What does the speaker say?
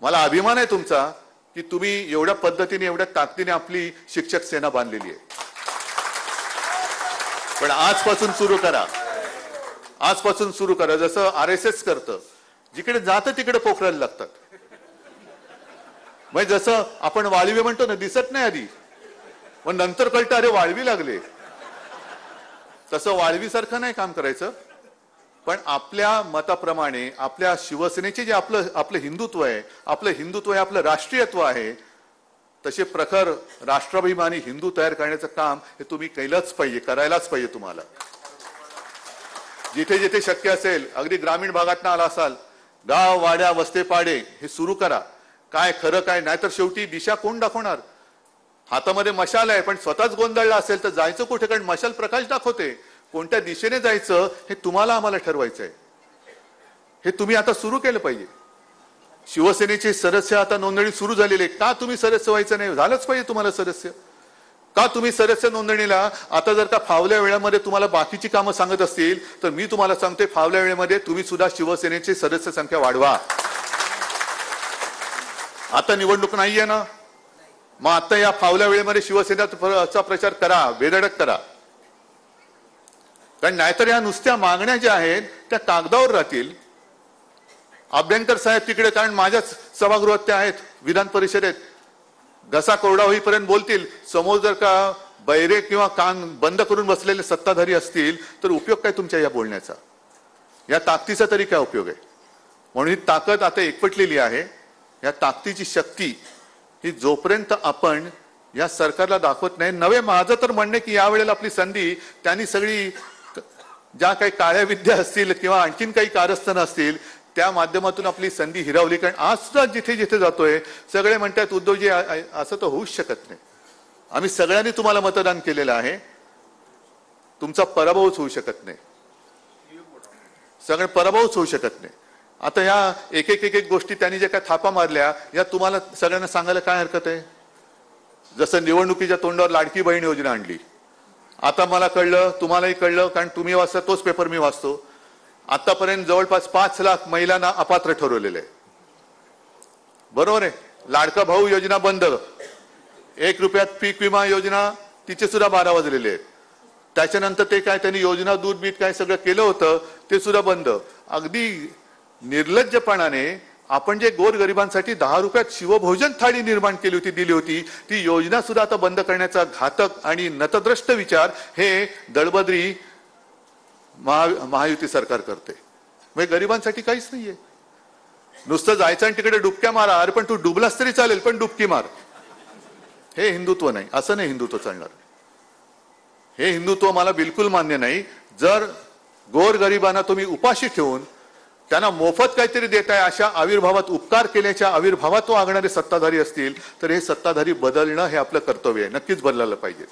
मला अभिमान आहे तुमचा की तुम्ही एवढ्या पद्धतीने एवढ्या ताकदीने आपली शिक्षक सेना बांधलेली आहे. पण आजपासून सुरू करा, आजपासून सुरू करा. जसं RSS करतं, जिकडे जातं तिकडे पोखरायला लागतात. म्हणजे जसं आपण वाळवी म्हणतो ना, दिसत नाही आधी पण नंतर कळतं अरे वाळवी लागले. तसं वाळवीसारखं नाही काम करायचं. पण आपल्या मताप्रमाणे आपल्या शिवसेनेचे जे आपलं हिंदुत्व आहे, आपलं हिंदुत्व हे आपलं राष्ट्रीयत्व आहे, तसे प्रखर राष्ट्राभिमानी हिंदू तयार करण्याचं काम हे तुम्ही केलंच पाहिजे, करायलाच पाहिजे. तुम्हाला जिथे जिथे शक्य असेल, अगदी ग्रामीण भागातनं आला असाल, गाव वाड्या वस्तेपाडे हे सुरू करा. काय खरं काय, नाहीतर शेवटी दिशा कोण दाखवणार? हातामध्ये मशाल आहे पण स्वतःच गोंधळला असेल तर जायचं कुठे? कारण मशाल प्रकाश दाखवते. कोणत्या दिशेने जायचं हे तुम्हाला आम्हाला ठरवायचं आहे. हे तुम्ही आता सुरू केलं पाहिजे. शिवसेनेचे सदस्य आता नोंदणी सुरू झालेली आहे. का तुम्ही सदस्य व्हायचं नाही? झालंच पाहिजे तुम्हाला सदस्य. का तुम्ही सदस्य नोंदणीला आता जर का फावल्या वेळामध्ये तुम्हाला बाकीची कामं सांगत असतील तर मी तुम्हाला सांगते, फावल्या वेळेमध्ये तुम्ही सुद्धा शिवसेनेचे सदस्य संख्या वाढवा. आता निवडणूक नाहीये ना, मग आता या फावल्या वेळेमध्ये शिवसेनेचा प्रचार करा, बेधडक करा. कारण नाहीतर या नुसत्या मागण्या ज्या आहेत त्या कागदावर राहतील. अभ्यंकर साहेब तिकडे, कारण माझ्याच सभागृहात त्या आहेत, विधान परिषदेत घसा कोरडा होईपर्यंत बोलतील. समोर जर का बैरे किंवा कान बंद करून बसलेले सत्ताधारी असतील तर उपयोग काय तुमच्या या बोलण्याचा? या ताकदीचा तरी काय उपयोग आहे? म्हणून ही ताकद आता एकवटलेली आहे. या ताकदीची शक्ती ही जोपर्यंत आपण या सरकारला दाखवत नाही, नवे माझं तर म्हणणे की यावेळेला आपली संधी, त्यांनी सगळी ज्या काही काळ्या विद्या असतील किंवा आणखीन काही कारस्थानं असतील त्या माध्यमातून आपली संधी हिरावली. कारण आज सुद्धा जिथे जिथे जातोय सगळे म्हणतात उद्धवजी असं तर होऊच शकत नाही. आम्ही सगळ्यांनी तुम्हाला मतदान केलेलं आहे, तुमचा पराभवच होऊ शकत नाही, सगळे पराभवच होऊ शकत नाही. आता या एक एक गोष्टी त्यांनी ज्या काय थापा मारल्या या तुम्हाला सगळ्यांना सांगायला काय हरकत आहे? जसं निवडणुकीच्या तोंडावर लाडकी बहीण योजना आणली, आता मला कळलं, तुम्हालाही कळलं, कारण तुम्ही वाचता तोच पेपर मी वाचतो. आतापर्यंत जवळपास 5 लाख महिलांना अपात्र ठरवलेले. बरोबर आहे. लाडका भाऊ योजना बंद, 1 रुपयात पीक विमा योजना तिचे सुद्धा 12 वाजलेले आहेत. त्याच्यानंतर ते काय त्यांनी योजना दूध बीट काय सगळं केलं होतं ते सुद्धा बंद. अगदी निर्लज्जपणाने आपण जे गोरगरिबांसाठी 10 रुपयात शिवभोजन थाळी निर्माण केली होती, दिली होती, ती योजना सुद्धा आता बंद करण्याचा घातक आणि नतद्रष्ट विचार हे दळबद्री महायुती सरकार करते. म्हणजे गरिबांसाठी काहीच नाहीये. नुसतं जायचं आणि तिकडे डुबक्या मारा. अरे पण तू डुबलास तरी चालेल पण डुबकी मार. हे हिंदुत्व नाही. असं नाही हिंदुत्व चालणार. हे हिंदुत्व मला बिलकुल मान्य नाही. जर गोरगरिबांना तुम्ही उपाशी ठेवून त्यांना मोफत काहीतरी देताय अशा आविर्भावात, उपकार केल्याच्या आविर्भावात वागणारे सत्ताधारी असतील तर हे सत्ताधारी बदलणं हे आपलं कर्तव्य आहे. नक्कीच बदलायला पाहिजे.